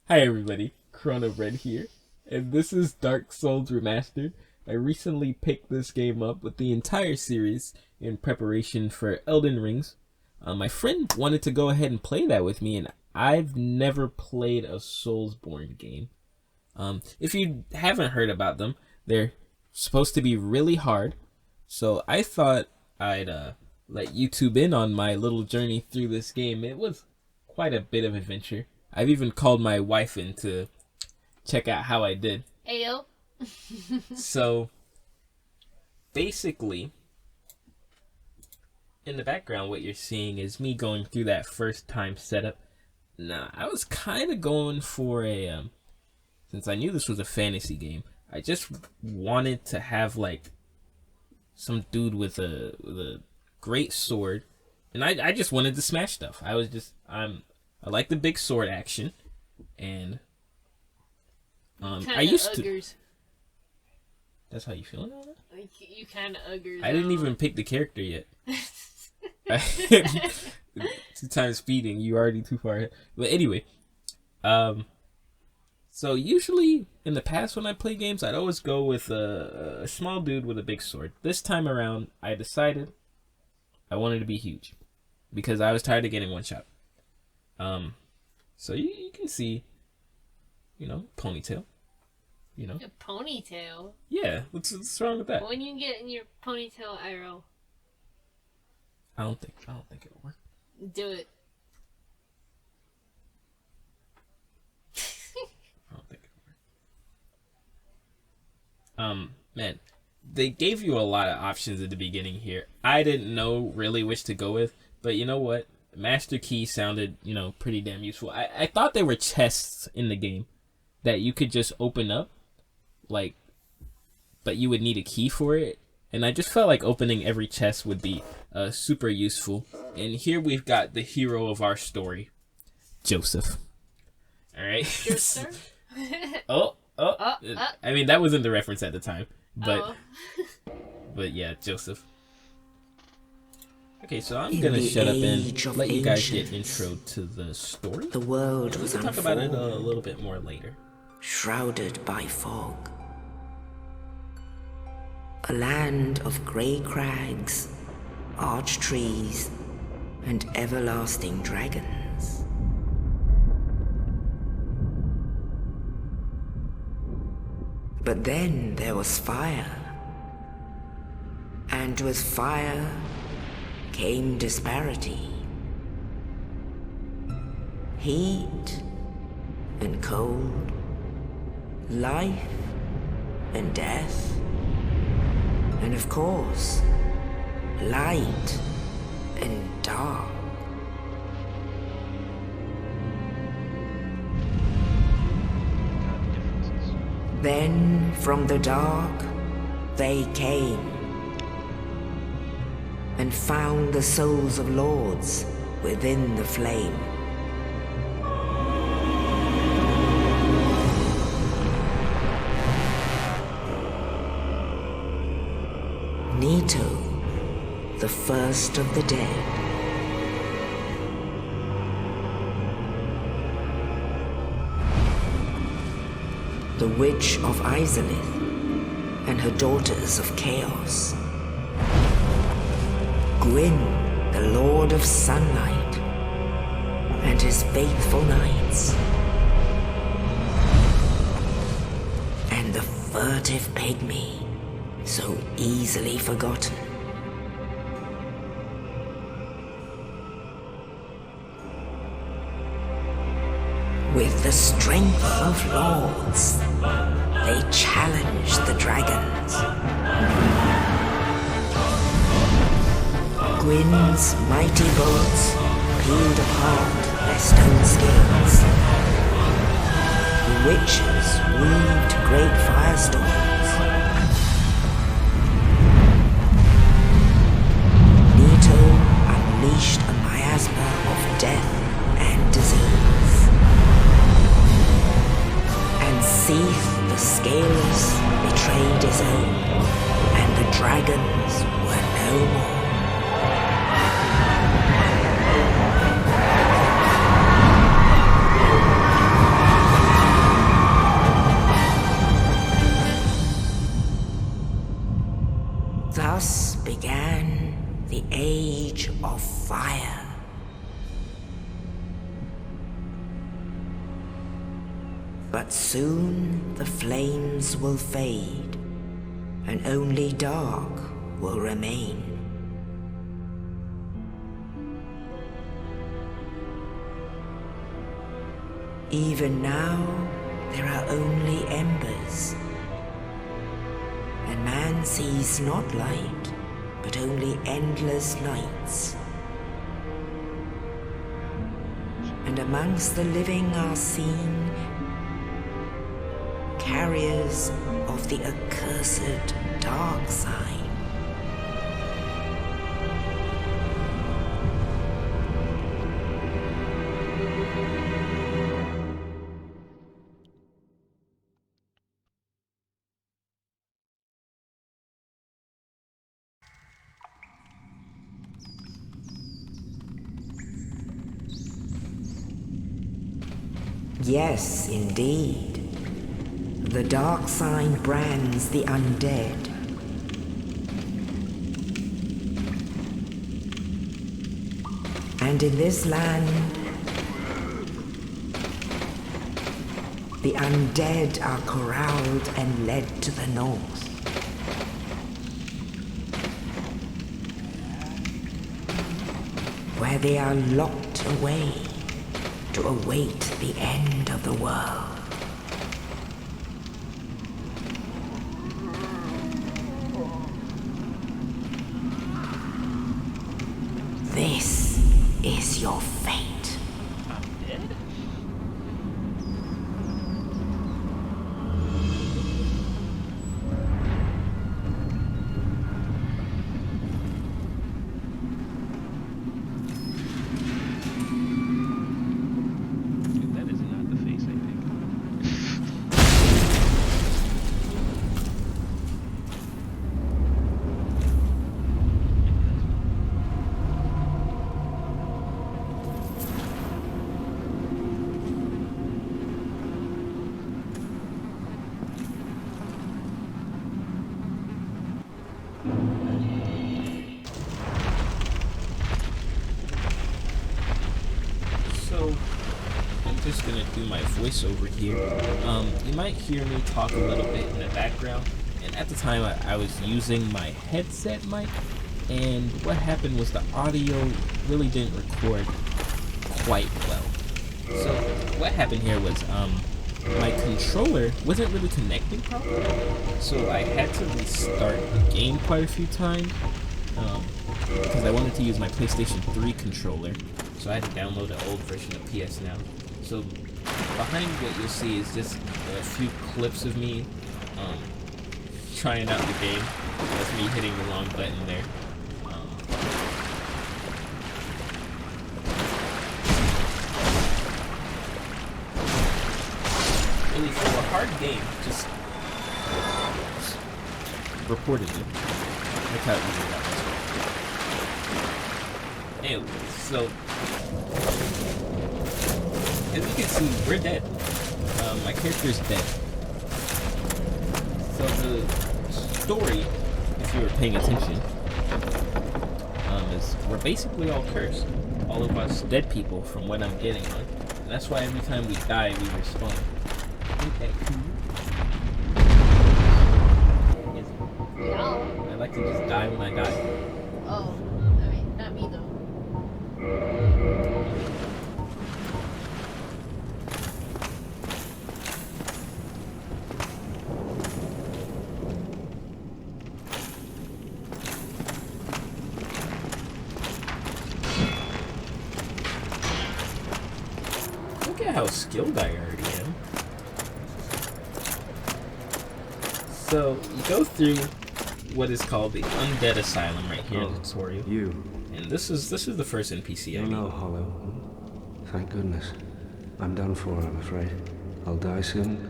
Hi everybody, Chrono Red here, and this is Dark Souls Remastered. I recently picked this game up with the entire series in preparation for Elden Rings. My friend wanted to go ahead and play that with me, and I've never played a Soulsborne game. If you haven't heard about them, they're supposed to be really hard, so I thought I'd let YouTube in on my little journey through this game. It was quite a bit of adventure. I've even called my wife in to check out how I did. Ayo. So, basically, in the background, what you're seeing is me going through that first time setup. Nah, I was kind of going for a, since I knew this was a fantasy game, I just wanted to have, like, some dude with a great sword, and I just wanted to smash stuff. I like the big sword action, and I used to. That's how you feeling on it? Like, you kind of uggers. I didn't even pick the character yet. 2 times speeding, you already too far ahead. But anyway, so usually in the past when I play games, I'd always go with a small dude with a big sword. This time around, I decided I wanted to be huge because I was tired of getting one shot. So you can see, ponytail, A ponytail? Yeah, what's wrong with that? When you get in your ponytail arrow. I don't think it'll work. Do it. I don't think it'll work. Man, they gave you a lot of options at the beginning here. I didn't know really which to go with, but you know what? Master Key sounded, pretty damn useful. I thought there were chests in the game that you could just open up, but you would need a key for it. And I just felt like opening every chest would be super useful. And here we've got the hero of our story, Joseph. All right. Joseph? I mean, that wasn't the reference at the time, but but yeah, Joseph. Okay, so I'm gonna shut up and let you guys get intro to the story. The world was We'll talk about it a little bit more later. Shrouded by fog. A land of grey crags, arch trees, and everlasting dragons. But then there was fire. And with fire came disparity. Heat and cold, life and death, and of course, light and dark. Then from the dark they came and found the souls of lords within the flame. Nito, the first of the dead. The Witch of Izalith and her daughters of Chaos. Gwyn, the Lord of Sunlight, and his faithful knights. And the furtive pygmy, so easily forgotten. With the strength of lords, they challenged the dragons. Gwyn's mighty bolts peeled apart their stone scales. The witches weaved great firestorms. Nito unleashed a miasma of death and disease. And Seath the Scaleless betrayed his own, and the dragons were no more. But soon the flames will fade, and only dark will remain. Even now, there are only embers, and man sees not light, but only endless nights. And amongst the living are seen carriers of the accursed dark sign. Yes, indeed. The dark sign brands the undead. And in this land, the undead are corralled and led to the north. Where they are locked away to await the end of the world. This is your fate. I'm dead? That is not the face I think. So, I'm just gonna do my voiceover here. You might hear me talk a little bit in the background, and at the time I was using my headset mic, and what happened was the audio really didn't record quite well. So, what happened here was, my controller wasn't really connecting properly, so I had to restart the game quite a few times, because I wanted to use my PlayStation 3 controller, so I had to download an old version of PS Now. So behind what you'll see is just a few clips of me trying out the game. That's me hitting the wrong button there. Really, for a hard game, just reportedly. Look how easy that was. Anyway, so as you can see, we're dead. My character is dead. So the story, if you were paying attention, is we're basically all cursed. All of us dead people, from what I'm getting on. And that's why every time we die, we respawn. Okay. No. I like to just die when I die. Oh, I mean, not me though. Look at how skilled I already am. So, you go through what is called the Undead Asylum right here in the tutorial. You. And this is the first NPC I meet. Hello, Hollow. Thank goodness. I'm done for, I'm afraid. I'll die soon,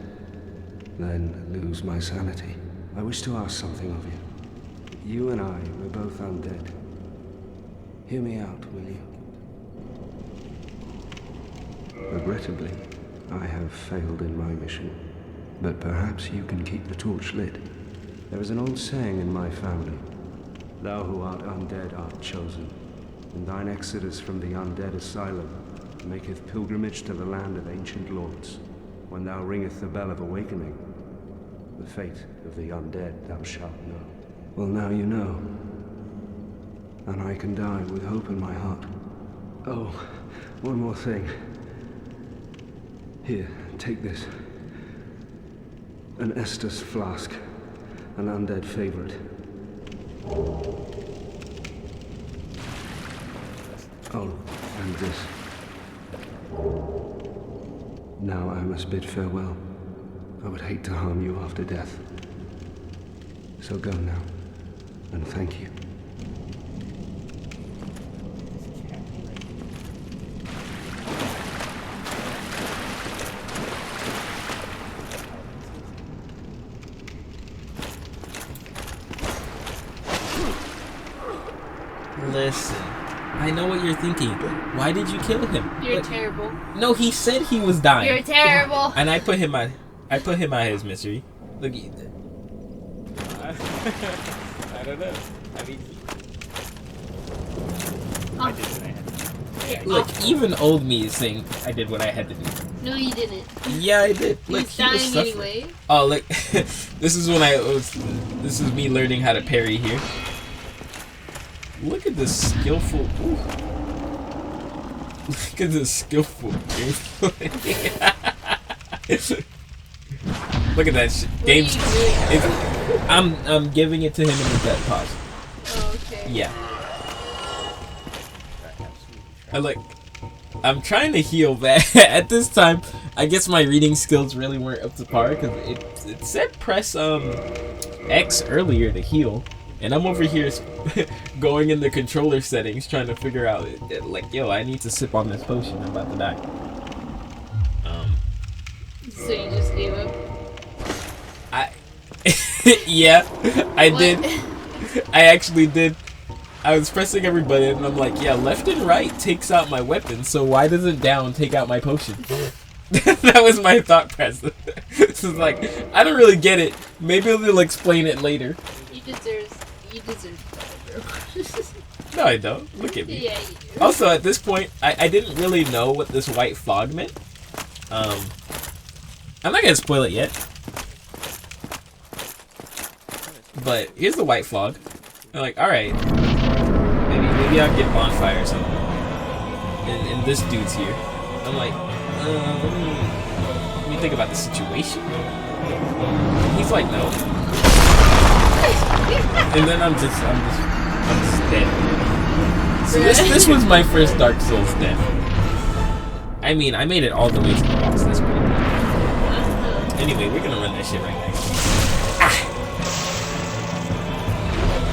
then lose my sanity. I wish to ask something of you. You and I, we're both undead. Hear me out, will you? Regrettably, I have failed in my mission, but perhaps you can keep the torch lit. There is an old saying in my family, thou who art undead art chosen, and thine exodus from the undead asylum maketh pilgrimage to the land of ancient lords. when thou ringest the bell of awakening. The fate of the undead thou shalt know. Well, now you know. And I can die with hope in my heart. Oh, one more thing. Here, take this. An Estus flask. An undead favorite. Oh, and this. Now I must bid farewell. I would hate to harm you after death. So go now, and thank you. Listen, I know what you're thinking. Why did you kill him? You're terrible. No, he said he was dying. You're terrible. And I put him out of his misery. Look, I don't know. I mean, I did what I had to do. Look, even old me is saying I did what I had to do. No, you didn't. Yeah, I did. Look, He's he was dying suffering. anyway. Oh, look, this is this is me learning how to parry here. Look at this skillful. Ooh. Look at this skillful gameplay. Look at that shit. Games. I'm giving it to him in the dead pause. Oh, okay. Yeah. I'm trying to heal, but at this time, I guess my reading skills really weren't up to par because it said press X earlier to heal. And I'm over here going in the controller settings trying to figure out, like, yo, I need to sip on this potion. I'm about to die. So you just gave up? Yeah, I What? did. I actually did. I was pressing every button and I'm like, yeah, left and right takes out my weapon, so why doesn't down take out my potion? That was my thought process. It's like, I don't really get it. Maybe they'll explain it later. You deserve better, bro. No, I don't. Look at me. Yeah, you do. Also, at this point, I didn't really know what this white fog meant. I'm not gonna spoil it yet. But here's the white fog. I'm like, alright. Maybe I'll get bonfire or something. And this dude's here. I'm like, let me think about the situation. He's like, no. And then I'm just dead. So this was my first Dark Souls death. I mean, I made it all the way to the boss this point. Anyway, we're gonna run that shit right back.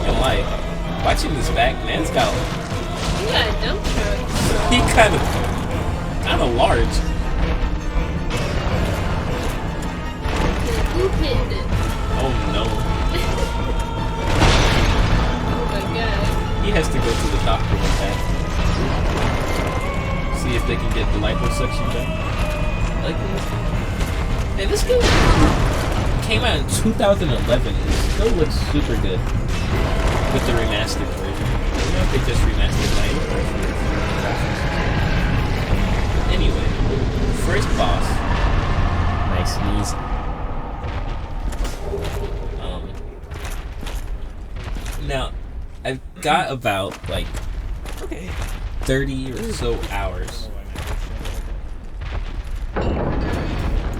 Don't lie. Watching this back, man's got. You got a dump truck. He kind of large. Who pinned it? Oh no. Oh my god. He has to go to the doctor with that. See if they can get the liposuction done. Like this. And this game came out in 2011. It still looks super good with the remastered version. I don't know if they just remastered 90. Anyway, first boss. Nice and easy. Now, I've got about like 30 or so hours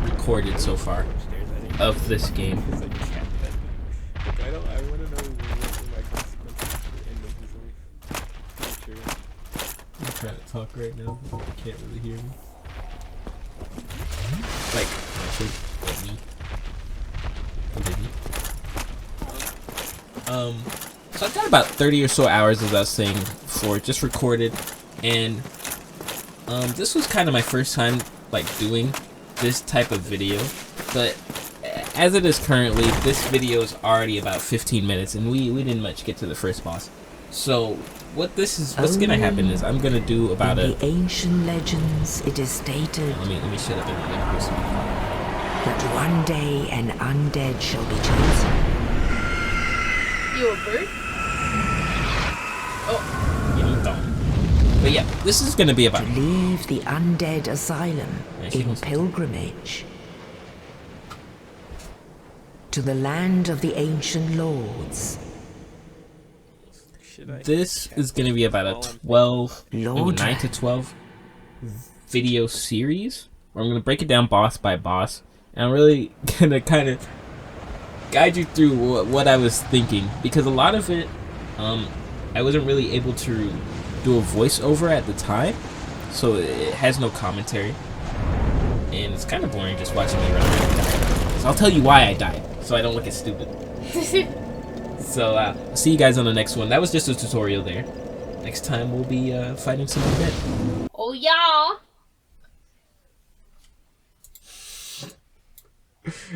recorded so far of this game. I want to know what my consequences in this is. I'm trying to talk right now. You can't really hear me. Like me. So I've got about 30 or so hours, as I was saying before, just recorded, and this was kind of my first time like doing this type of video. But as it is currently, this video is already about 15 minutes, and we didn't much get to the first boss. So what's gonna happen is I'm gonna do about in the ancient legends, it is stated Let me shut up and hear some. that one day an undead shall be chosen. You a bird? But yeah, this is gonna be about To leave the undead asylum Yeah, she in wants to- pilgrimage to the land of the ancient lords. This is gonna be about a 12, maybe 9 to 12 video series, where I'm gonna break it down boss by boss, and I'm really gonna kind of guide you through what I was thinking, because a lot of it, I wasn't really able to do a voiceover at the time, so it has no commentary, and it's kind of boring just watching me run around. So I'll tell you why I died, so I don't look as stupid. So, see you guys on the next one. That was just a tutorial there. Next time we'll be fighting some men. Oh, yeah.